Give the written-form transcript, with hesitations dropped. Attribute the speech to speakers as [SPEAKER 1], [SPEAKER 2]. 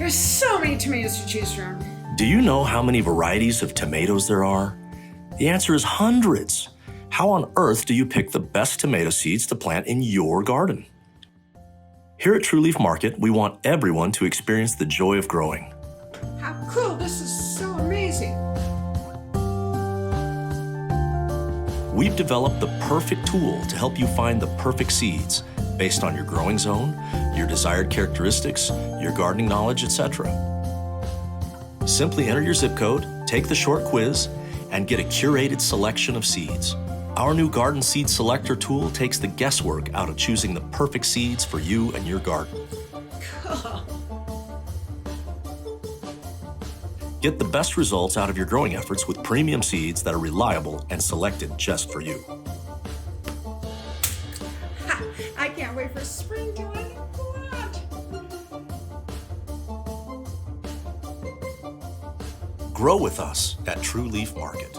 [SPEAKER 1] There's so many tomatoes to choose from.
[SPEAKER 2] Do you know how many varieties of tomatoes there are? The answer is hundreds. How on earth do you pick the best tomato seeds to plant in your garden? Here at True Leaf Market, we want everyone to experience the joy of growing.
[SPEAKER 1] How cool, this is so amazing.
[SPEAKER 2] We've developed the perfect tool to help you find the perfect seeds based on your growing zone, your desired characteristics, your gardening knowledge, etc. Simply enter your zip code, take the short quiz, and get a curated selection of seeds. Our new Garden Seed Selector tool takes the guesswork out of choosing the perfect seeds for you and your garden.
[SPEAKER 1] Cool.
[SPEAKER 2] Get the best results out of your growing efforts with premium seeds that are reliable and selected just for you.
[SPEAKER 1] Ha, I can't wait for spring to unfold.
[SPEAKER 2] Grow with us at True Leaf Market.